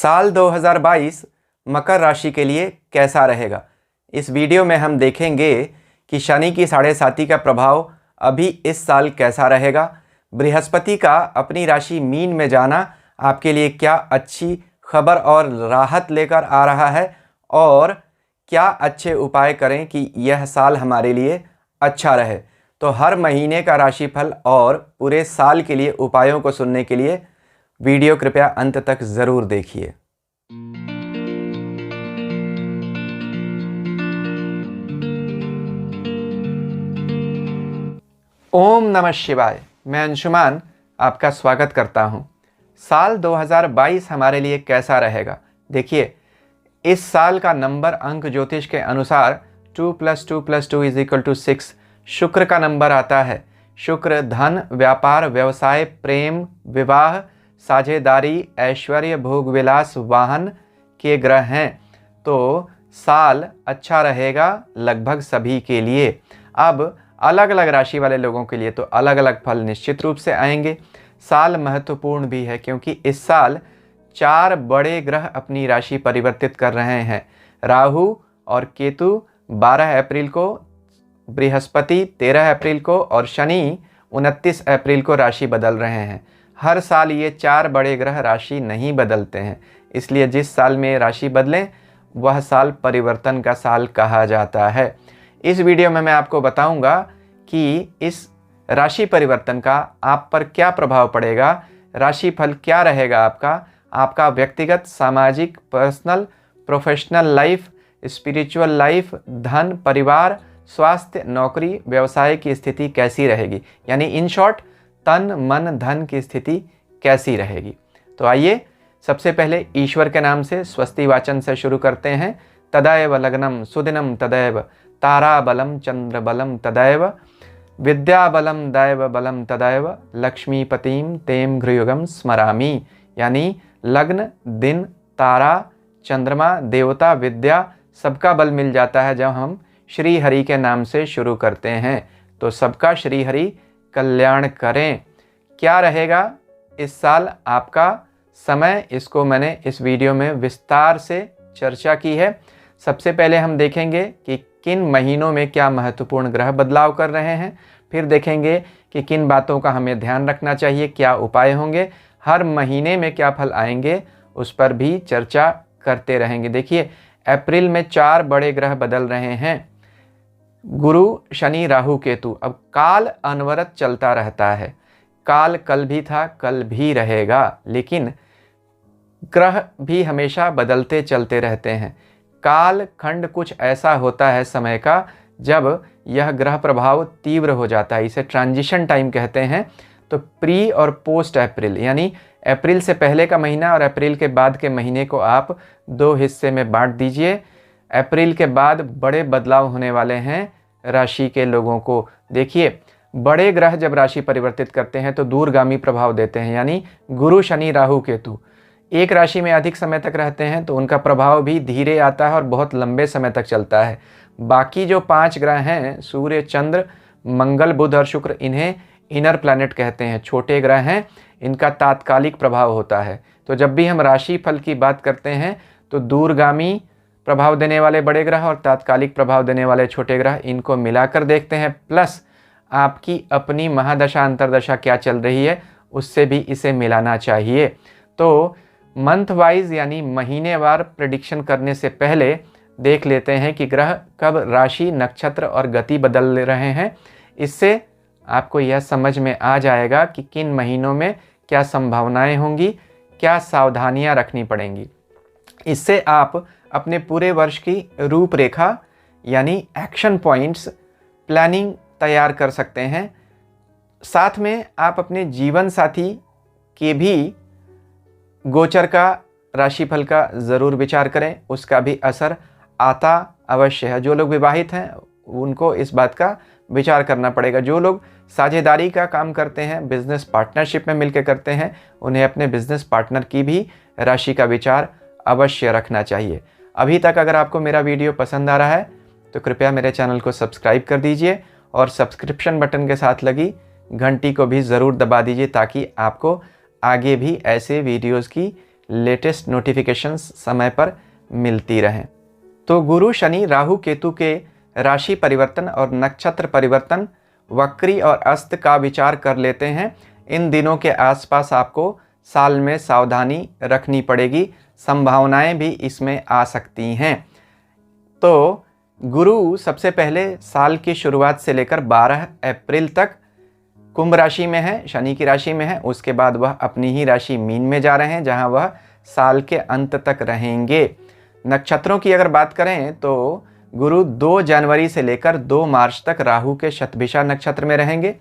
साल 2022 मकर राशि के लिए कैसा रहेगा। इस वीडियो में हम देखेंगे कि शनि की 7.5 का प्रभाव अभी इस साल कैसा रहेगा। बृहस्पति का अपनी राशि मीन में जाना आपके लिए क्या अच्छी खबर और राहत लेकर आ रहा है और क्या अच्छे उपाय करें कि यह साल हमारे लिए अच्छा रहे। तो हर महीने का राशिफल और पूरे साल के लिए उपायों को सुनने के लिए वीडियो कृपया अंत तक ज़रूर देखिए। ओम नमः शिवाय। मैं अंशुमान आपका स्वागत करता हूं। साल 2022 हमारे लिए कैसा रहेगा। देखिए, इस साल का नंबर अंक ज्योतिष के अनुसार 2 + 2 + 2 = 6 शुक्र का नंबर आता है। शुक्र धन, व्यापार, व्यवसाय, प्रेम, विवाह, साझेदारी, ऐश्वर्य, भोग विलास, वाहन के ग्रह हैं। तो साल अच्छा रहेगा लगभग सभी के लिए। अब अलग अलग राशि वाले लोगों के लिए तो अलग अलग फल निश्चित रूप से आएंगे। साल महत्वपूर्ण भी है क्योंकि इस साल 4 बड़े ग्रह अपनी राशि परिवर्तित कर रहे हैं। राहु और केतु 12 अप्रैल को, बृहस्पति 13 अप्रैल को और शनि 29 अप्रैल को राशि बदल रहे हैं। हर साल ये 4 बड़े ग्रह राशि नहीं बदलते हैं, इसलिए जिस साल में राशि बदलें वह साल परिवर्तन का साल कहा जाता है। इस वीडियो में मैं आपको बताऊंगा कि इस राशि परिवर्तन का आप पर क्या प्रभाव पड़ेगा, राशिफल क्या रहेगा आपका व्यक्तिगत, सामाजिक, personal, professional life, spiritual life, धन, परिवार, स्वास्थ्य, नौकरी, व्यवसाय की स्थिति कैसी रहेगी, यानी इन शॉर्ट तन मन धन की स्थिति कैसी रहेगी। तो आइए सबसे पहले ईश्वर के नाम से स्वस्ति वाचन से शुरू करते हैं। तदैव लग्नम सुदिनम तदैव ताराबलम चंद्रबलम तदैव विद्याबलम दैव बलम तदैव लक्ष्मीपतिम तेम घृयुगम स्मरामि। यानी लग्न, दिन, तारा, चंद्रमा, देवता, विद्या सबका बल मिल जाता है जब हम श्री हरि के नाम से शुरू करते हैं। तो सबका श्री हरि कल्याण करें। क्या रहेगा इस साल आपका समय, इसको मैंने इस वीडियो में विस्तार से चर्चा की है। सबसे पहले हम देखेंगे कि किन महीनों में क्या महत्वपूर्ण ग्रह बदलाव कर रहे हैं, फिर देखेंगे कि किन बातों का हमें ध्यान रखना चाहिए, क्या उपाय होंगे, हर महीने में क्या फल आएंगे, उस पर भी चर्चा करते रहेंगे। देखिए, अप्रैल में 4 बड़े ग्रह बदल रहे हैं, गुरु, शनि, राहु, केतु। अब काल अनवरत चलता रहता है, काल कल भी था, कल भी रहेगा, लेकिन ग्रह भी हमेशा बदलते चलते रहते हैं। काल खंड कुछ ऐसा होता है समय का जब यह ग्रह प्रभाव तीव्र हो जाता है, इसे ट्रांजिशन टाइम कहते हैं। तो प्री और पोस्ट अप्रैल, यानी अप्रैल से पहले का महीना और अप्रैल के बाद के महीने को आप 2 हिस्से में बांट दीजिए। अप्रैल के बाद बड़े बदलाव होने वाले हैं राशि के लोगों को। देखिए, बड़े ग्रह जब राशि परिवर्तित करते हैं तो दूरगामी प्रभाव देते हैं, यानी गुरु, शनि, राहु, केतु एक राशि में अधिक समय तक रहते हैं तो उनका प्रभाव भी धीरे आता है और बहुत लंबे समय तक चलता है। बाकी जो 5 ग्रह हैं, सूर्य, चंद्र, मंगल, बुध और शुक्र, इन्हें इनर प्लैनेट कहते हैं, छोटे ग्रह हैं, इनका तात्कालिक प्रभाव होता है। तो जब भी हम राशि फल की बात करते हैं तो दूरगामी प्रभाव देने वाले बड़े ग्रह और तात्कालिक प्रभाव देने वाले छोटे ग्रह, इनको मिलाकर देखते हैं। प्लस आपकी अपनी महादशा अंतरदशा क्या चल रही है उससे भी इसे मिलाना चाहिए। तो मंथ वाइज यानी महीनेवार प्रेडिक्शन करने से पहले देख लेते हैं कि ग्रह कब राशि, नक्षत्र और गति बदल रहे हैं। इससे आपको यह समझ में आ जाएगा कि किन महीनों में क्या संभावनाएं होंगी, क्या सावधानियां रखनी पड़ेंगी। इससे आप अपने पूरे वर्ष की रूपरेखा यानी एक्शन पॉइंट्स, प्लानिंग तैयार कर सकते हैं। साथ में आप अपने जीवन साथी के भी गोचर का, राशिफल का ज़रूर विचार करें, उसका भी असर आता अवश्य है। जो लोग विवाहित हैं उनको इस बात का विचार करना पड़ेगा। जो लोग साझेदारी का काम करते हैं, बिजनेस पार्टनरशिप में मिलकर करते हैं, उन्हें अपने बिजनेस पार्टनर की भी राशि का विचार अवश्य रखना चाहिए। अभी तक अगर आपको मेरा वीडियो पसंद आ रहा है तो कृपया मेरे चैनल को सब्सक्राइब कर दीजिए और सब्सक्रिप्शन बटन के साथ लगी घंटी को भी ज़रूर दबा दीजिए ताकि आपको आगे भी ऐसे वीडियोस की लेटेस्ट नोटिफिकेशंस समय पर मिलती रहें। तो गुरु, शनि, राहु, केतु के राशि परिवर्तन और नक्षत्र परिवर्तन, वक्री और अस्त का विचार कर लेते हैं। इन दिनों के आसपास आपको साल में सावधानी रखनी पड़ेगी, संभावनाएं भी इसमें आ सकती हैं। तो गुरु सबसे पहले साल की शुरुआत से लेकर 12 अप्रैल तक कुंभ राशि में है, शनि की राशि में है। उसके बाद वह अपनी ही राशि मीन में जा रहे हैं, जहां वह साल के अंत तक रहेंगे। नक्षत्रों की अगर बात करें तो गुरु 2 जनवरी से लेकर 2 मार्च तक राहु के शतभिषा नक्षत्र में रहेंगे।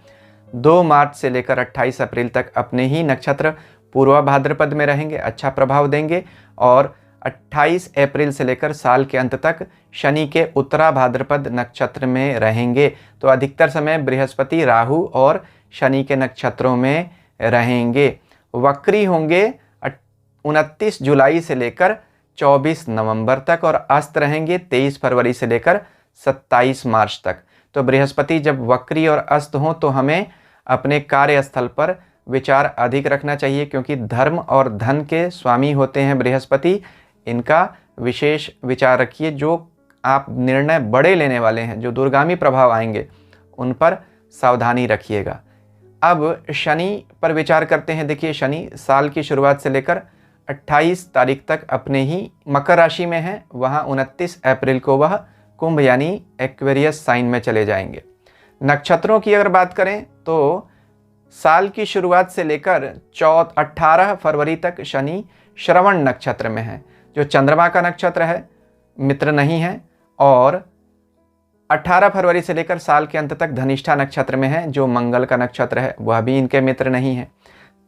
2 मार्च से लेकर 28 अप्रैल तक अपने ही नक्षत्र पूर्वा भाद्रपद में रहेंगे, अच्छा प्रभाव देंगे। और 28 अप्रैल से लेकर साल के अंत तक शनि के उत्तरा भाद्रपद नक्षत्र में रहेंगे। तो अधिकतर समय बृहस्पति राहु और शनि के नक्षत्रों में रहेंगे। वक्री होंगे 29 जुलाई से लेकर 24 नवंबर तक और अस्त रहेंगे 23 फरवरी से लेकर 27 मार्च तक। तो बृहस्पति जब वक्री और अस्त हों तो हमें अपने कार्यस्थल पर विचार अधिक रखना चाहिए, क्योंकि धर्म और धन के स्वामी होते हैं बृहस्पति। इनका विशेष विचार रखिए। जो आप निर्णय बड़े लेने वाले हैं, जो दूरगामी प्रभाव आएंगे, उन पर सावधानी रखिएगा। अब शनि पर विचार करते हैं। देखिए, शनि साल की शुरुआत से लेकर 28 तारीख तक अपने ही मकर राशि में है। वहाँ 29 अप्रैल को वह कुंभ यानी एक्वेरियस साइन में चले जाएंगे। नक्षत्रों की अगर बात करें तो साल की शुरुआत से लेकर 18 फरवरी तक शनि श्रवण नक्षत्र में है, जो चंद्रमा का नक्षत्र है, मित्र नहीं है। और 18 फरवरी से लेकर साल के अंत तक धनिष्ठा नक्षत्र में है, जो मंगल का नक्षत्र है, वह भी इनके मित्र नहीं है।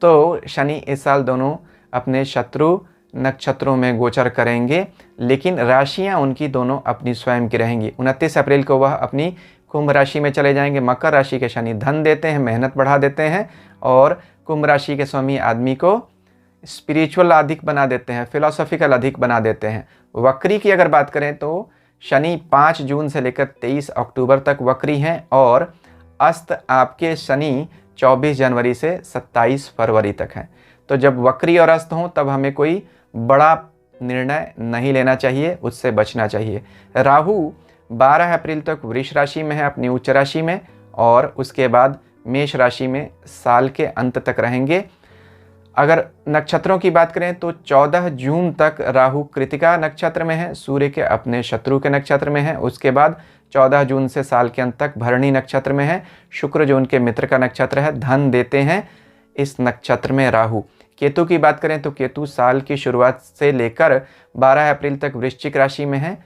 तो शनि इस साल दोनों अपने शत्रु नक्षत्रों में गोचर करेंगे, लेकिन राशियां उनकी दोनों अपनी स्वयं की रहेंगी। 29 अप्रैल को वह अपनी कुंभ राशि में चले जाएंगे। मकर राशि के शनि धन देते हैं, मेहनत बढ़ा देते हैं, और कुंभ राशि के स्वामी आदमी को स्पिरिचुअल अधिक बना देते हैं, फिलोसॉफिकल अधिक बना देते हैं। वक्री की अगर बात करें तो शनि 5 जून से लेकर 23 अक्टूबर तक वक्री हैं, और अस्त आपके शनि 24 जनवरी से 27 फरवरी तक हैं। तो जब वक्री और अस्त हों तब हमें कोई बड़ा निर्णय नहीं लेना चाहिए, उससे बचना चाहिए। राहु 12 अप्रैल तक वृष राशि में है, अपनी उच्च राशि में, और उसके बाद मेष राशि में साल के अंत तक रहेंगे। अगर नक्षत्रों की बात करें तो 14 जून तक राहु कृतिका नक्षत्र में है, सूर्य के अपने शत्रु के नक्षत्र में है। उसके बाद 14 जून से साल के अंत तक भरणी नक्षत्र में है। शुक्र जो उनके मित्र का नक्षत्र है, धन देते हैं इस नक्षत्र में राहु। केतु की बात करें तो केतु साल की शुरुआत से लेकर 12 अप्रैल तक वृश्चिक राशि में है।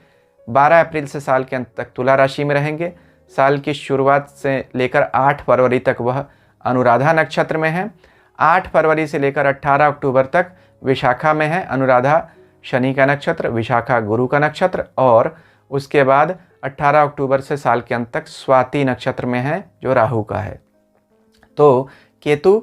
12 अप्रैल से साल के अंत तक तुला राशि में रहेंगे। साल की शुरुआत से लेकर 8 फरवरी तक वह अनुराधा नक्षत्र में है। 8 फरवरी से लेकर 18 अक्टूबर तक विशाखा में है। अनुराधा शनि का नक्षत्र, विशाखा गुरु का नक्षत्र, और उसके बाद 18 अक्टूबर से साल के अंत तक स्वाति नक्षत्र में है, जो राहु का है। तो केतु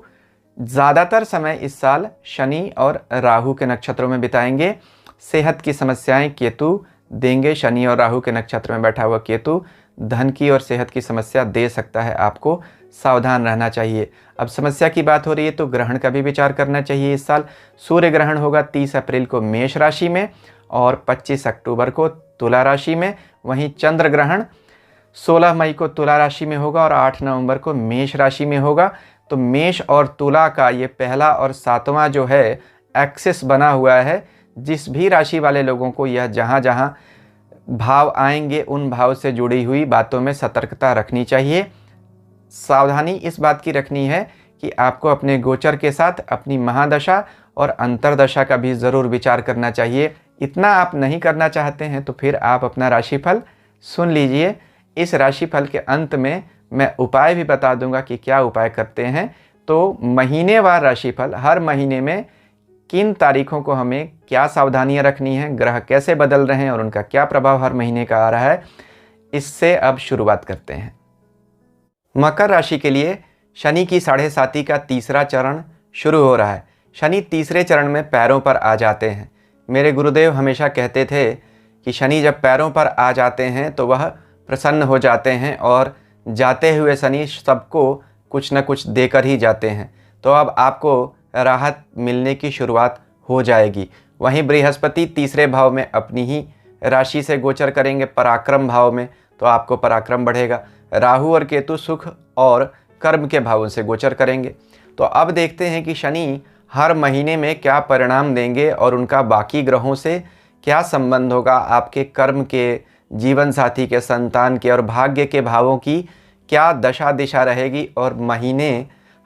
ज़्यादातर समय इस साल शनि और राहु के नक्षत्रों में बिताएंगे। सेहत की समस्याएं केतु देंगे। शनि और राहु के नक्षत्र में बैठा हुआ केतु धन की और सेहत की समस्या दे सकता है, आपको सावधान रहना चाहिए। अब समस्या की बात हो रही है तो ग्रहण का भी विचार करना चाहिए। इस साल सूर्य ग्रहण होगा 30 अप्रैल को मेष राशि में और 25 अक्टूबर को तुला राशि में। वहीं चंद्र ग्रहण 16 मई को तुला राशि में होगा और 8 नवंबर को मेष राशि में होगा। तो मेष और तुला का ये पहला और 7वां जो है एक्सिस बना हुआ है। जिस भी राशि वाले लोगों को यह जहाँ जहाँ भाव आएंगे उन भाव से जुड़ी हुई बातों में सतर्कता रखनी चाहिए। सावधानी इस बात की रखनी है कि आपको अपने गोचर के साथ अपनी महादशा और अंतरदशा का भी ज़रूर विचार करना चाहिए। इतना आप नहीं करना चाहते हैं तो फिर आप अपना राशिफल सुन लीजिए। इस राशिफल के अंत में मैं उपाय भी बता दूंगा कि क्या उपाय करते हैं। तो महीनेवार राशिफल, हर महीने में किन तारीखों को हमें क्या सावधानियां रखनी है, ग्रह कैसे बदल रहे हैं और उनका क्या प्रभाव हर महीने का आ रहा है, इससे अब शुरुआत करते हैं। मकर राशि के लिए शनि की 7.5 का तीसरा चरण शुरू हो रहा है। शनि तीसरे चरण में पैरों पर आ जाते हैं। मेरे गुरुदेव हमेशा कहते थे कि शनि जब पैरों पर आ जाते हैं तो वह प्रसन्न हो जाते हैं और जाते हुए शनि सबको कुछ न कुछ देकर ही जाते हैं। तो अब आपको राहत मिलने की शुरुआत हो जाएगी। वहीं बृहस्पति तीसरे भाव में अपनी ही राशि से गोचर करेंगे पराक्रम भाव में, तो आपको पराक्रम बढ़ेगा। राहु और केतु सुख और कर्म के भावों से गोचर करेंगे। तो अब देखते हैं कि शनि हर महीने में क्या परिणाम देंगे और उनका बाकी ग्रहों से क्या संबंध होगा, आपके कर्म के, जीवन साथी के, संतान के और भाग्य के भावों की क्या दशा दिशा रहेगी और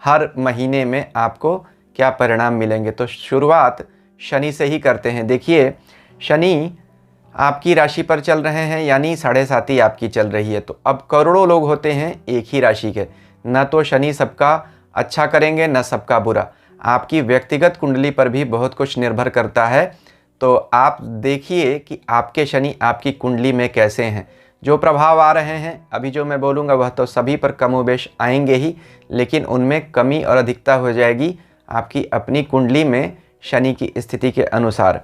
हर महीने में आपको क्या परिणाम मिलेंगे। तो शुरुआत शनि से ही करते हैं। देखिए, शनि आपकी राशि पर चल रहे हैं, यानी 7.5 आपकी चल रही है। तो अब करोड़ों लोग होते हैं एक ही राशि के, न तो शनि सबका अच्छा करेंगे न सबका बुरा। आपकी व्यक्तिगत कुंडली पर भी बहुत कुछ निर्भर करता है। तो आप देखिए कि आपके शनि आपकी कुंडली में कैसे हैं। जो प्रभाव आ रहे हैं अभी जो मैं बोलूँगा वह तो सभी पर कमोबेश आएंगे ही, लेकिन उनमें कमी और अधिकता हो जाएगी आपकी अपनी कुंडली में शनि की स्थिति के अनुसार।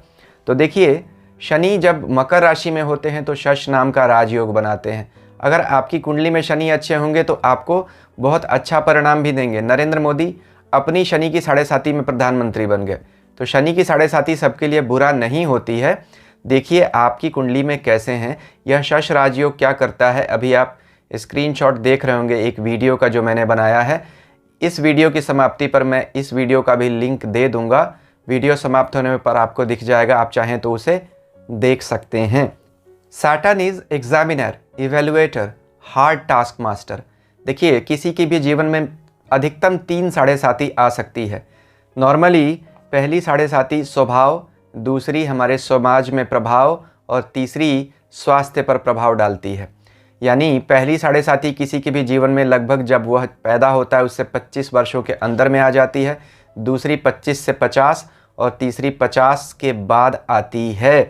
तो देखिए, शनि जब मकर राशि में होते हैं तो शश नाम का राजयोग बनाते हैं। अगर आपकी कुंडली में शनि अच्छे होंगे तो आपको बहुत अच्छा परिणाम भी देंगे। नरेंद्र मोदी अपनी शनि की 7.5 में प्रधानमंत्री बन गए। तो शनि की 7.5 सबके लिए बुरा नहीं होती है। देखिए आपकी कुंडली में कैसे हैं। यह शश राजयोग क्या करता है, अभी आप स्क्रीनशॉट देख रहे होंगे एक वीडियो का जो मैंने बनाया है। इस वीडियो की समाप्ति पर मैं इस वीडियो का भी लिंक दे दूंगा। वीडियो समाप्त होने पर आपको दिख जाएगा, आप चाहें तो उसे देख सकते हैं। Saturn is examiner, evaluator, hard task master. देखिए, किसी के भी जीवन में अधिकतम 3 7.5 आ सकती है। नॉर्मली पहली 7.5 स्वभाव, दूसरी हमारे समाज में प्रभाव और तीसरी स्वास्थ्य पर प्रभाव डालती है। यानी पहली 7.5 किसी के भी जीवन में लगभग जब वह पैदा होता है उससे 25 वर्षों के अंदर में आ जाती है, दूसरी 25 से 50 और तीसरी 50 के बाद आती है।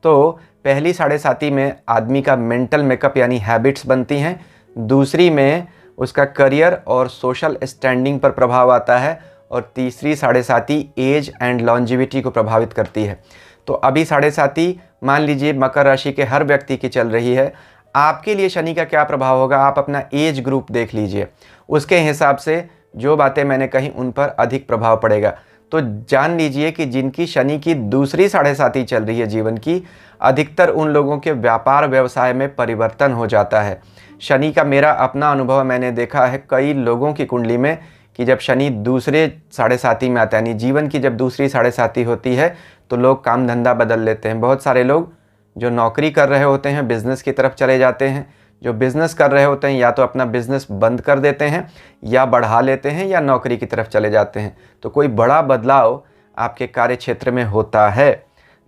तो पहली 7.5 में आदमी का मेंटल मेकअप यानी हैबिट्स बनती हैं, दूसरी में उसका करियर और सोशल स्टैंडिंग पर प्रभाव आता है और तीसरी 7.5 एज एंड लॉन्जिविटी को प्रभावित करती है। तो अभी 7.5 मान लीजिए मकर राशि के हर व्यक्ति की चल रही है। आपके लिए शनि का क्या प्रभाव होगा, आप अपना एज ग्रुप देख लीजिए, उसके हिसाब से जो बातें मैंने कही उन पर अधिक प्रभाव पड़ेगा। तो जान लीजिए कि जिनकी शनि की दूसरी 7.5 चल रही है जीवन की, अधिकतर उन लोगों के व्यापार व्यवसाय में परिवर्तन हो जाता है। शनि का मेरा अपना अनुभव मैंने देखा है कई लोगों की कुंडली में कि जब शनि दूसरे 7.5 में आता है, यानी जीवन की जब दूसरी 7.5 होती है तो लोग काम धंधा बदल लेते हैं। बहुत सारे लोग जो नौकरी कर रहे होते हैं बिजनेस की तरफ चले जाते हैं, जो बिज़नेस कर रहे होते हैं या तो अपना बिज़नेस बंद कर देते हैं या बढ़ा लेते हैं या नौकरी की तरफ चले जाते हैं। तो कोई बड़ा बदलाव आपके कार्य क्षेत्र में होता है।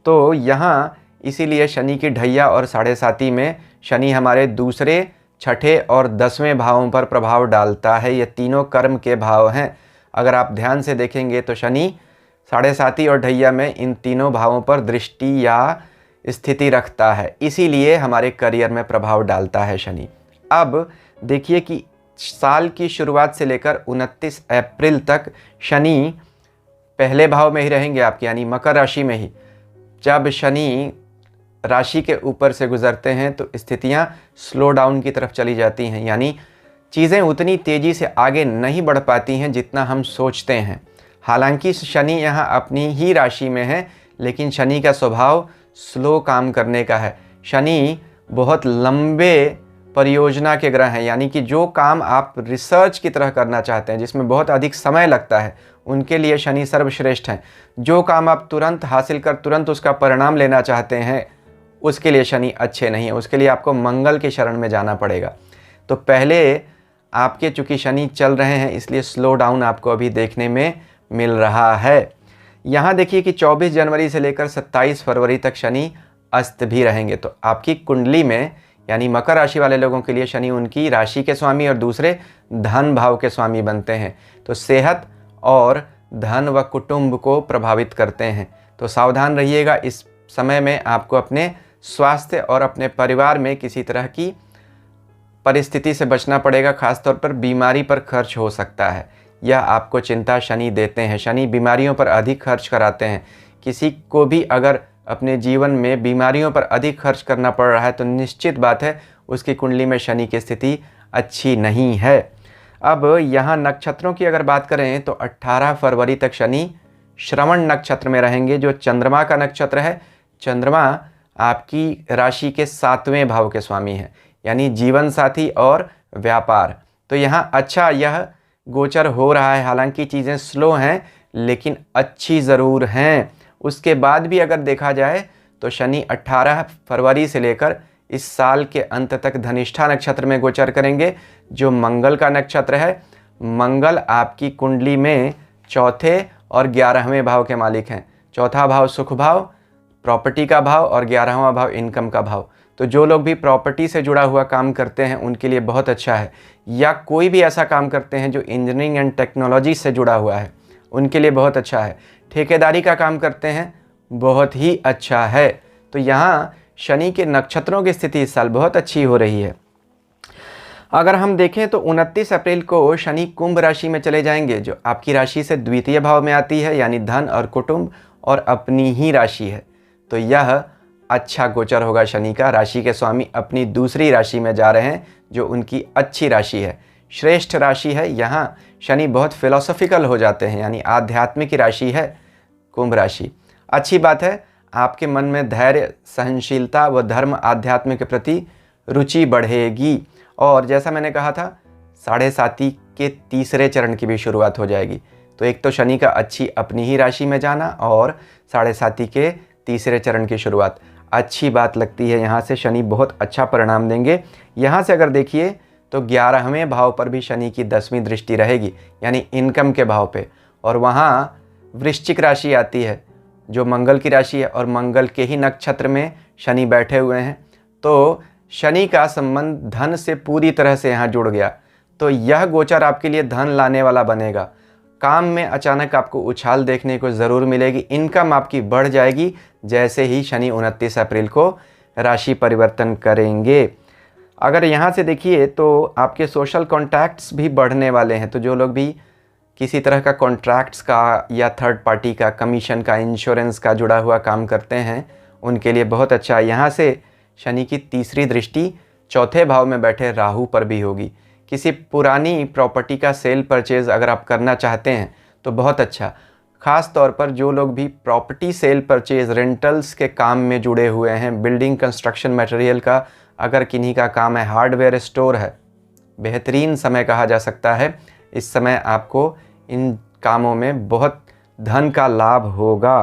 तो यहाँ इसीलिए शनि की ढैया और 7.5 में शनि हमारे दूसरे, छठे और 10वें भावों पर प्रभाव डालता है। ये तीनों कर्म के भाव हैं। अगर आप ध्यान से देखेंगे तो शनि 7.5 और ढैया में इन तीनों भावों पर दृष्टि या स्थिति रखता है, इसीलिए हमारे करियर में प्रभाव डालता है शनि। अब देखिए कि साल की शुरुआत से लेकर 29 अप्रैल तक शनि पहले भाव में ही रहेंगे आपके, यानी मकर राशि में ही। जब शनि राशि के ऊपर से गुजरते हैं तो स्थितियां स्लो डाउन की तरफ चली जाती हैं, यानी चीज़ें उतनी तेज़ी से आगे नहीं बढ़ पाती हैं जितना हम सोचते हैं। हालांकि शनि यहाँ अपनी ही राशि में है, लेकिन शनि का स्वभाव स्लो काम करने का है। शनि बहुत लंबे परियोजना के ग्रह हैं, यानी कि जो काम आप रिसर्च की तरह करना चाहते हैं जिसमें बहुत अधिक समय लगता है, उनके लिए शनि सर्वश्रेष्ठ हैं। जो काम आप तुरंत हासिल कर तुरंत उसका परिणाम लेना चाहते हैं, उसके लिए शनि अच्छे नहीं है। उसके लिए आपको मंगल के शरण में जाना पड़ेगा। तो पहले आपके चूँकि शनि चल रहे हैं इसलिए स्लो डाउन आपको अभी देखने में मिल रहा है। यहाँ देखिए कि 24 जनवरी से लेकर 27 फरवरी तक शनि अस्त भी रहेंगे। तो आपकी कुंडली में यानी मकर राशि वाले लोगों के लिए शनि उनकी राशि के स्वामी और दूसरे धन भाव के स्वामी बनते हैं। तो सेहत और धन व कुटुंब को प्रभावित करते हैं। तो सावधान रहिएगा, इस समय में आपको अपने स्वास्थ्य और अपने परिवार में किसी तरह की परिस्थिति से बचना पड़ेगा। खासतौर पर बीमारी पर खर्च हो सकता है, यह आपको चिंता शनि देते हैं। शनि बीमारियों पर अधिक खर्च कराते हैं। किसी को भी अगर अपने जीवन में बीमारियों पर अधिक खर्च करना पड़ रहा है तो निश्चित बात है उसकी कुंडली में शनि की स्थिति अच्छी नहीं है। अब यहाँ नक्षत्रों की अगर बात करें तो 18 फरवरी तक शनि श्रवण नक्षत्र में रहेंगे, जो चंद्रमा का नक्षत्र है। चंद्रमा आपकी राशि के 7वें भाव के स्वामी हैं, यानी जीवन साथी और व्यापार। तो यहाँ अच्छा यह गोचर हो रहा है। हालांकि चीज़ें स्लो हैं लेकिन अच्छी ज़रूर हैं। उसके बाद भी अगर देखा जाए तो शनि 18 फरवरी से लेकर इस साल के अंत तक धनिष्ठा नक्षत्र में गोचर करेंगे, जो मंगल का नक्षत्र है। मंगल आपकी कुंडली में चौथे और 11वें भाव के मालिक हैं। चौथा भाव सुख भाव, प्रॉपर्टी का भाव, और 11वां भाव इनकम का भाव। तो जो लोग भी प्रॉपर्टी से जुड़ा हुआ काम करते हैं उनके लिए बहुत अच्छा है, या कोई भी ऐसा काम करते हैं जो इंजीनियरिंग एंड टेक्नोलॉजी से जुड़ा हुआ है उनके लिए बहुत अच्छा है। ठेकेदारी का काम करते हैं, बहुत ही अच्छा है। तो यहाँ शनि के नक्षत्रों की स्थिति इस साल बहुत अच्छी हो रही है। अगर हम देखें तो 29 अप्रैल को शनि कुंभ राशि में चले जाएंगे, जो आपकी राशि से द्वितीय भाव में आती है, यानी धन और कुटुंब और अपनी ही राशि है। तो यह अच्छा गोचर होगा शनि का। राशि के स्वामी अपनी दूसरी राशि में जा रहे हैं, जो उनकी अच्छी राशि है, श्रेष्ठ राशि है। यहाँ शनि बहुत फिलोसॉफिकल हो जाते हैं, यानी आध्यात्मिक राशि है कुंभ राशि। अच्छी बात है, आपके मन में धैर्य, सहनशीलता व धर्म आध्यात्म के प्रति रुचि बढ़ेगी। और जैसा मैंने कहा था, साढ़े साती के तीसरे चरण की भी शुरुआत हो जाएगी। तो एक तो शनि का अच्छी अपनी ही राशि में जाना और साढ़े साती के तीसरे चरण की शुरुआत अच्छी बात लगती है। यहाँ से शनि बहुत अच्छा परिणाम देंगे। यहाँ से अगर देखिए तो 11वें भाव पर भी शनि की 10वीं दृष्टि रहेगी, यानी इनकम के भाव पे, और वहाँ वृश्चिक राशि आती है जो मंगल की राशि है, और मंगल के ही नक्षत्र में शनि बैठे हुए हैं। तो शनि का संबंध धन से पूरी तरह से यहाँ जुड़ गया। तो यह गोचर आपके लिए धन लाने वाला बनेगा। काम में अचानक आपको उछाल देखने को ज़रूर मिलेगी। इनकम आपकी बढ़ जाएगी जैसे ही शनि 29 अप्रैल को राशि परिवर्तन करेंगे। अगर यहाँ से देखिए तो आपके सोशल कॉन्टैक्ट्स भी बढ़ने वाले हैं। तो जो लोग भी किसी तरह का कॉन्ट्रैक्ट्स का या थर्ड पार्टी का, कमीशन का, इंश्योरेंस का जुड़ा हुआ काम करते हैं उनके लिए बहुत अच्छा है। यहाँ से शनि की तीसरी दृष्टि चौथे भाव में बैठे राहु पर भी होगी। किसी पुरानी प्रॉपर्टी का सेल परचेज़ अगर आप करना चाहते हैं तो बहुत अच्छा। ख़ास तौर पर जो लोग भी प्रॉपर्टी सेल परचेज़, रेंटल्स के काम में जुड़े हुए हैं, बिल्डिंग कंस्ट्रक्शन मटेरियल का अगर किन्हीं का काम है, हार्डवेयर स्टोर है, बेहतरीन समय कहा जा सकता है। इस समय आपको इन कामों में बहुत धन का लाभ होगा।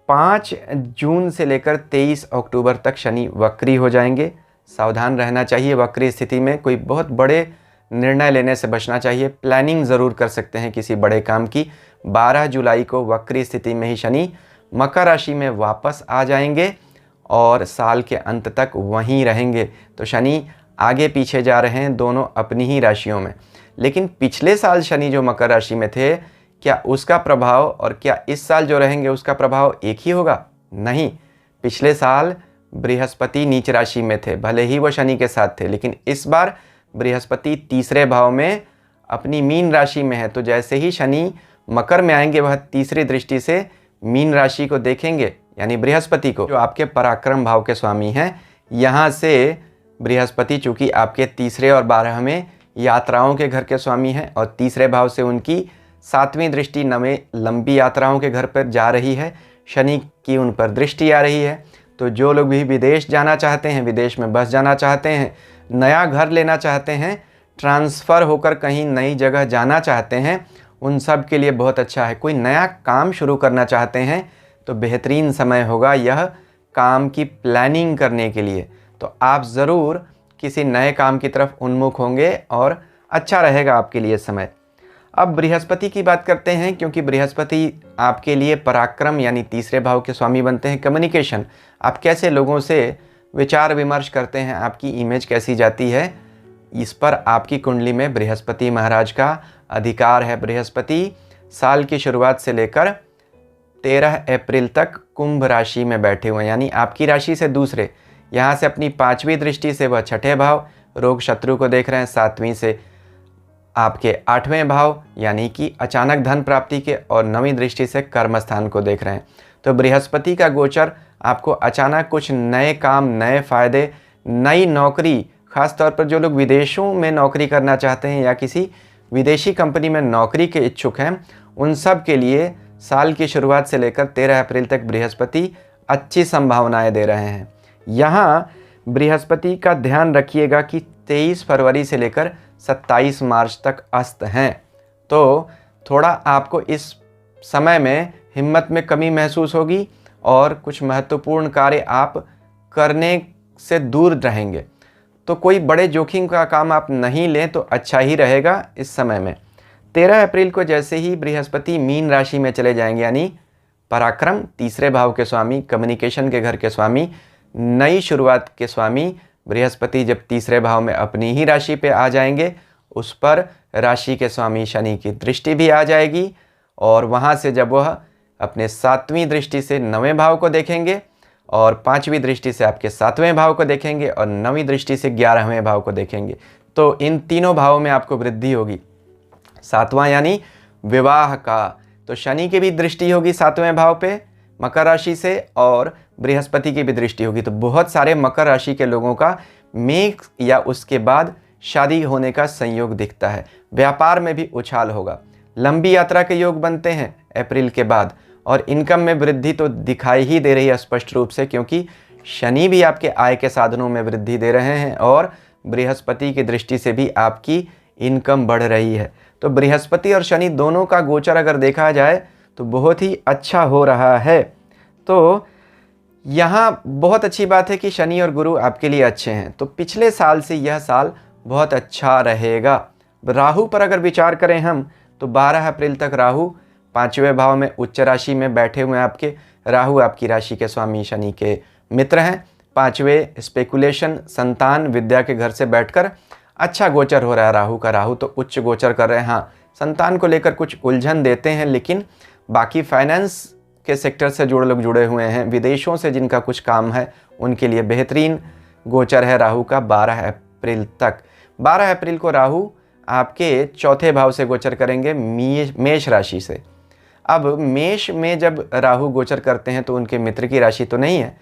5 जून से लेकर 23 अक्टूबर तक शनि वक्री हो जाएंगे। सावधान रहना चाहिए। वक्री स्थिति में कोई बहुत बड़े निर्णय लेने से बचना चाहिए। प्लानिंग ज़रूर कर सकते हैं किसी बड़े काम की। 12 जुलाई को वक्री स्थिति में ही शनि मकर राशि में वापस आ जाएंगे और साल के अंत तक वहीं रहेंगे। तो शनि आगे पीछे जा रहे हैं दोनों अपनी ही राशियों में। लेकिन पिछले साल शनि जो मकर राशि में थे, क्या उसका प्रभाव और क्या इस साल जो रहेंगे उसका प्रभाव एक ही होगा? नहीं। पिछले साल बृहस्पति नीच राशि में थे, भले ही वो शनि के साथ थे, लेकिन इस बार बृहस्पति तीसरे भाव में अपनी मीन राशि में है। तो जैसे ही शनि मकर में आएंगे वह तीसरी दृष्टि से मीन राशि को देखेंगे, यानी बृहस्पति को, जो आपके पराक्रम भाव के स्वामी हैं। यहाँ से बृहस्पति चूँकि आपके तीसरे और 12वें यात्राओं के घर के स्वामी हैं और तीसरे भाव से उनकी 7वीं दृष्टि नवे लंबी यात्राओं के घर पर जा रही है। शनि की उन पर दृष्टि आ रही है। तो जो लोग भी विदेश जाना चाहते हैं, विदेश में बस जाना चाहते हैं, नया घर लेना चाहते हैं, ट्रांसफ़र होकर कहीं नई जगह जाना चाहते हैं, उन सब के लिए बहुत अच्छा है। कोई नया काम शुरू करना चाहते हैं तो बेहतरीन समय होगा यह काम की प्लानिंग करने के लिए। तो आप ज़रूर किसी नए काम की तरफ उन्मुख होंगे और अच्छा रहेगा आपके लिए समय। अब बृहस्पति की बात करते हैं, क्योंकि बृहस्पति आपके लिए पराक्रम यानी तीसरे भाव के स्वामी बनते हैं। कम्युनिकेशन, आप कैसे लोगों से विचार विमर्श करते हैं, आपकी इमेज कैसी जाती है, इस पर आपकी कुंडली में बृहस्पति महाराज का अधिकार है। बृहस्पति साल की शुरुआत से लेकर 13 अप्रैल तक कुंभ राशि में बैठे हुए हैं, यानी आपकी राशि से दूसरे। यहाँ से अपनी 5वीं दृष्टि से वह छठे भाव रोग शत्रु को देख रहे हैं, 7वीं से आपके 8वें भाव यानी कि अचानक धन प्राप्ति के, और 9वीं दृष्टि से कर्म स्थान को देख रहे हैं। तो बृहस्पति का गोचर आपको अचानक कुछ नए काम, नए फायदे, नई नौकरी, ख़ास तौर पर जो लोग विदेशों में नौकरी करना चाहते हैं या किसी विदेशी कंपनी में नौकरी के इच्छुक हैं, उन सब के लिए साल की शुरुआत से लेकर 13 अप्रैल तक बृहस्पति अच्छी संभावनाएं दे रहे हैं। यहाँ बृहस्पति का ध्यान रखिएगा कि 23 फरवरी से लेकर 27 मार्च तक अस्त हैं, तो थोड़ा आपको इस समय में हिम्मत में कमी महसूस होगी और कुछ महत्वपूर्ण कार्य आप करने से दूर रहेंगे। तो कोई बड़े जोखिम का काम आप नहीं लें तो अच्छा ही रहेगा इस समय में। 13 अप्रैल को जैसे ही बृहस्पति मीन राशि में चले जाएंगे, यानी पराक्रम, तीसरे भाव के स्वामी, कम्युनिकेशन के घर के स्वामी, नई शुरुआत के स्वामी बृहस्पति जब तीसरे भाव में अपनी ही राशि पे आ जाएंगे, उस पर राशि के स्वामी शनि की दृष्टि भी आ जाएगी और वहाँ से जब वह अपने 7वीं दृष्टि से 9वें भाव को देखेंगे और 5वीं दृष्टि से आपके 7वें भाव को देखेंगे और 9वीं दृष्टि से 11वें भाव को देखेंगे, तो इन तीनों भावों में आपको वृद्धि होगी। 7वां यानी विवाह का, तो शनि की भी दृष्टि होगी 7वें भाव पे मकर राशि से और बृहस्पति की भी दृष्टि होगी, तो बहुत सारे मकर राशि के लोगों का मई या उसके बाद शादी होने का संयोग दिखता है। व्यापार में भी उछाल होगा, लंबी यात्रा के योग बनते हैं अप्रैल के बाद और इनकम में वृद्धि तो दिखाई ही दे रही है स्पष्ट रूप से, क्योंकि शनि भी आपके आय के साधनों में वृद्धि दे रहे हैं और बृहस्पति की दृष्टि से भी आपकी इनकम बढ़ रही है। तो बृहस्पति और शनि दोनों का गोचर अगर देखा जाए तो बहुत ही अच्छा हो रहा है। तो यहाँ बहुत अच्छी बात है कि शनि और गुरु आपके लिए अच्छे हैं, तो पिछले साल से यह साल बहुत अच्छा रहेगा। राहु पर अगर विचार करें हम तो 12 अप्रैल तक राहु 5वें भाव में उच्च राशि में बैठे हुए हैं आपके। राहु आपकी राशि के स्वामी शनि के मित्र हैं। 5वें स्पेकुलेशन, संतान, विद्या के घर से बैठकर अच्छा गोचर हो रहा है राहु का। राहु तो उच्च गोचर कर रहे हैं। हाँ, संतान को लेकर कुछ उलझन देते हैं, लेकिन बाकी फाइनेंस के सेक्टर से जुड़े लोग जुड़े हुए हैं, विदेशों से जिनका कुछ काम है, उनके लिए बेहतरीन गोचर है राहु का 12 अप्रैल तक। 12 अप्रैल को राहु आपके चौथे भाव से गोचर करेंगे मेष राशि से। अब मेष में जब राहु गोचर करते हैं तो उनके मित्र की राशि तो नहीं है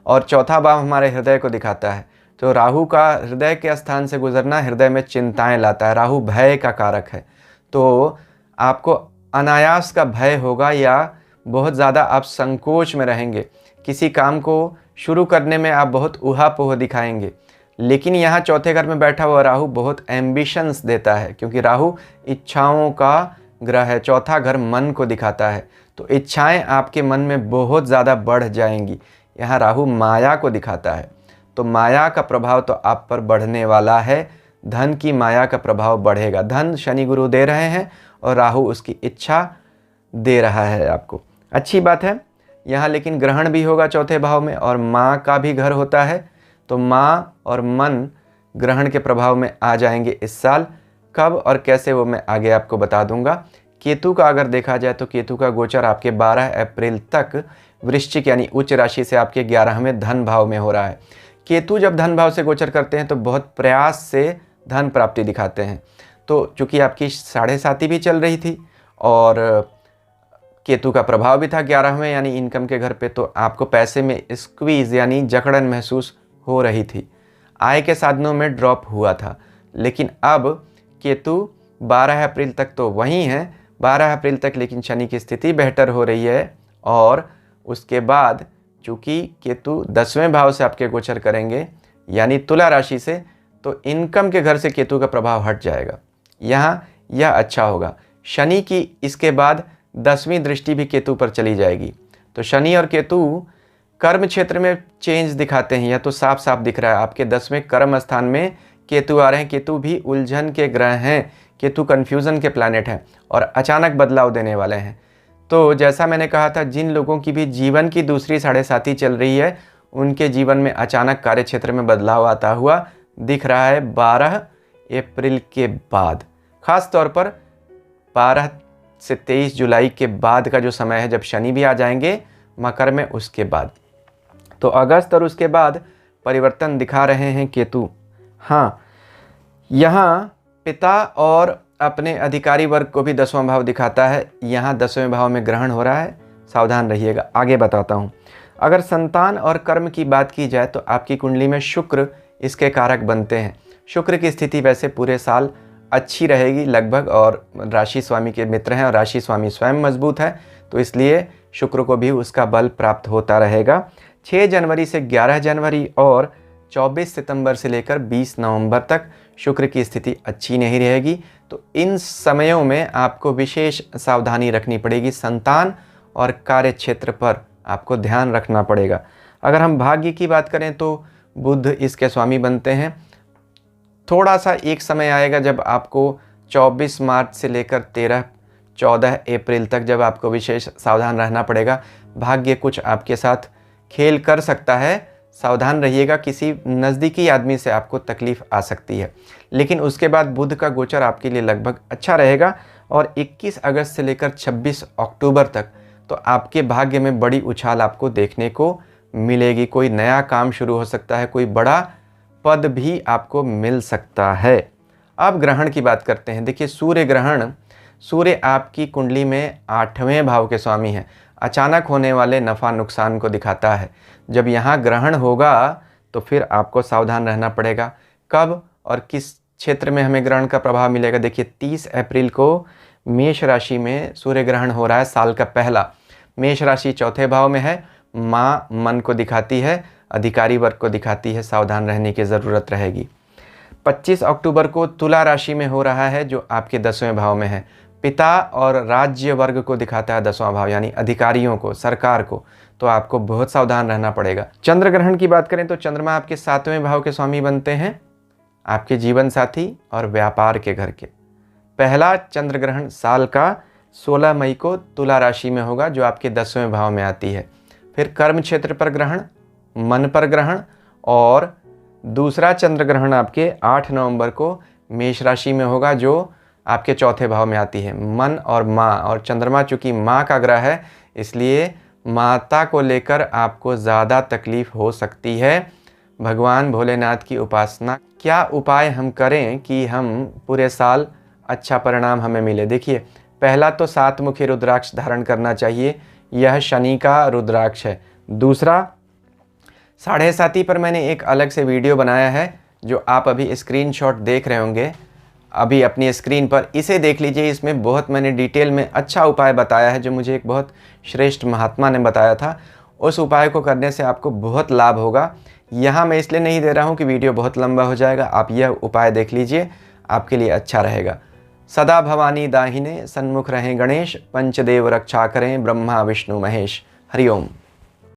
और चौथा भाव हमारे हृदय को दिखाता है, तो राहु का हृदय के स्थान से गुजरना हृदय में चिंताएं लाता है। राहु भय का कारक है, तो आपको अनायास का भय होगा या बहुत ज़्यादा आप संकोच में रहेंगे। किसी काम को शुरू करने में आप बहुत ऊहापोह दिखाएंगे। लेकिन यहाँ चौथे घर में बैठा हुआ राहु बहुत एम्बिशंस देता है, क्योंकि राहु इच्छाओं का ग्रह है। चौथा घर मन को दिखाता है, तो इच्छाएं आपके मन में बहुत ज़्यादा बढ़ जाएंगी। यहाँ राहु माया को दिखाता है, तो माया का प्रभाव तो आप पर बढ़ने वाला है। धन की माया का प्रभाव बढ़ेगा। धन शनि गुरु दे रहे हैं और राहु उसकी इच्छा दे रहा है आपको, अच्छी बात है। यहाँ लेकिन ग्रहण भी होगा चौथे भाव में और माँ का भी घर होता है, तो माँ और मन ग्रहण के प्रभाव में आ जाएंगे इस साल। कब और कैसे वो मैं आगे आपको बता दूंगा। केतु का अगर देखा जाए तो केतु का गोचर आपके 12 अप्रैल तक वृश्चिक यानी उच्च राशि से आपके 11वें धन भाव में हो रहा है। केतु जब धन भाव से गोचर करते हैं तो बहुत प्रयास से धन प्राप्ति दिखाते हैं। तो चूँकि आपकी 7.5 भी चल रही थी और केतु का प्रभाव भी था 11वें यानी इनकम के घर पे, तो आपको पैसे में स्क्वीज यानी जकड़न महसूस हो रही थी। आय के साधनों में ड्रॉप हुआ था, लेकिन अब केतु 12 अप्रैल तक तो वहीं है। 12 अप्रैल तक लेकिन शनि की स्थिति बेहतर हो रही है और उसके बाद चूँकि केतु 10वें भाव से आपके गोचर करेंगे यानी तुला राशि से, तो इनकम के घर से केतु का प्रभाव हट जाएगा। यहाँ यह अच्छा होगा। शनि की इसके बाद 10वीं दृष्टि भी केतु पर चली जाएगी, तो शनि और केतु कर्म क्षेत्र में चेंज दिखाते हैं। यह तो साफ साफ दिख रहा है। आपके 10वें कर्म स्थान में केतु आ रहे हैं। केतु भी उलझन के ग्रह हैं, केतु कन्फ्यूज़न के प्लैनेट हैं और अचानक बदलाव देने वाले हैं। तो जैसा मैंने कहा था, जिन लोगों की भी जीवन की दूसरी 7.5 चल रही है, उनके जीवन में अचानक कार्य क्षेत्र में बदलाव आता हुआ दिख रहा है 12 अप्रैल के बाद। ख़ास तौर पर 12 से 23 जुलाई के बाद का जो समय है, जब शनि भी आ जाएंगे मकर में, उसके बाद तो अगस्त और उसके बाद परिवर्तन दिखा रहे हैं केतु। हाँ, यहाँ पिता और अपने अधिकारी वर्ग को भी 10वां भाव दिखाता है। यहाँ 10वें भाव में ग्रहण हो रहा है, सावधान रहिएगा। आगे बताता हूँ। अगर संतान और कर्म की बात की जाए तो आपकी कुंडली में शुक्र इसके कारक बनते हैं। शुक्र की स्थिति वैसे पूरे साल अच्छी रहेगी लगभग, और राशि स्वामी के मित्र हैं और राशि स्वामी स्वयं मजबूत है, तो इसलिए शुक्र को भी उसका बल प्राप्त होता रहेगा। 6 जनवरी से 11 जनवरी और 24 सितंबर से लेकर 20 नवंबर तक शुक्र की स्थिति अच्छी नहीं रहेगी। तो इन समयों में आपको विशेष सावधानी रखनी पड़ेगी। संतान और कार्य क्षेत्र पर आपको ध्यान रखना पड़ेगा। अगर हम भाग्य की बात करें तो बुध इसके स्वामी बनते हैं। थोड़ा सा एक समय आएगा जब आपको 24 मार्च से लेकर 14 अप्रैल तक जब आपको विशेष सावधान रहना पड़ेगा। भाग्य कुछ आपके साथ खेल कर सकता है, सावधान रहिएगा। किसी नज़दीकी आदमी से आपको तकलीफ़ आ सकती है, लेकिन उसके बाद बुध का गोचर आपके लिए लगभग अच्छा रहेगा। और 21 अगस्त से लेकर 26 अक्टूबर तक तो आपके भाग्य में बड़ी उछाल आपको देखने को मिलेगी। कोई नया काम शुरू हो सकता है, कोई बड़ा पद भी आपको मिल सकता है। अब ग्रहण की बात करते हैं। देखिए, सूर्य ग्रहण, सूर्य आपकी कुंडली में 8वें भाव के स्वामी हैं। अचानक होने वाले नफ़ा नुकसान को दिखाता है। जब यहाँ ग्रहण होगा तो फिर आपको सावधान रहना पड़ेगा। कब और किस क्षेत्र में हमें ग्रहण का प्रभाव मिलेगा? देखिए, 30 अप्रैल को मेष राशि में सूर्य ग्रहण हो रहा है। साल का पहला। मेष राशि 4थे भाव में है। माँ मन को दिखाती है, अधिकारी वर्ग को दिखाती है, सावधान रहने की ज़रूरत रहेगी। 25 अक्टूबर को तुला राशि में हो रहा है, जो आपके 10वें भाव में है। पिता और राज्य वर्ग को दिखाता है 10वां भाव, यानी अधिकारियों को, सरकार को। तो आपको बहुत सावधान रहना पड़ेगा। चंद्र ग्रहण की बात करें तो चंद्रमा आपके 7वें भाव के स्वामी बनते हैं, आपके जीवन साथी और व्यापार के घर के। पहला चंद्र ग्रहण साल का 16 मई को तुला राशि में होगा, जो आपके 10वें भाव में आती है। फिर कर्म क्षेत्र पर ग्रहण, मन पर ग्रहण, और दूसरा चंद्र ग्रहण आपके 8 नवंबर को मेष राशि में होगा, जो आपके 4थे भाव में आती है। मन और माँ, और चंद्रमा चूँकि माँ का ग्रह है, इसलिए माता को लेकर आपको ज़्यादा तकलीफ़ हो सकती है। भगवान भोलेनाथ की उपासना, क्या उपाय हम करें कि हम पूरे साल अच्छा परिणाम हमें मिले? देखिए, पहला तो 7 मुखी रुद्राक्ष धारण करना चाहिए, यह शनि का रुद्राक्ष है। दूसरा, 7.5 पर मैंने एक अलग से वीडियो बनाया है, जो आप अभी स्क्रीनशॉट देख रहे होंगे अभी अपनी स्क्रीन पर, इसे देख लीजिए। इसमें बहुत मैंने डिटेल में अच्छा उपाय बताया है, जो मुझे एक बहुत श्रेष्ठ महात्मा ने बताया था। उस उपाय को करने से आपको बहुत लाभ होगा। यहाँ मैं इसलिए नहीं दे रहा हूँ कि वीडियो बहुत लंबा हो जाएगा। आप यह उपाय देख लीजिए, आपके लिए अच्छा रहेगा। सदा भवानी दाहिने, सन्मुख रहें गणेश, पंचदेव रक्षा करें ब्रह्मा विष्णु महेश। हरिओम।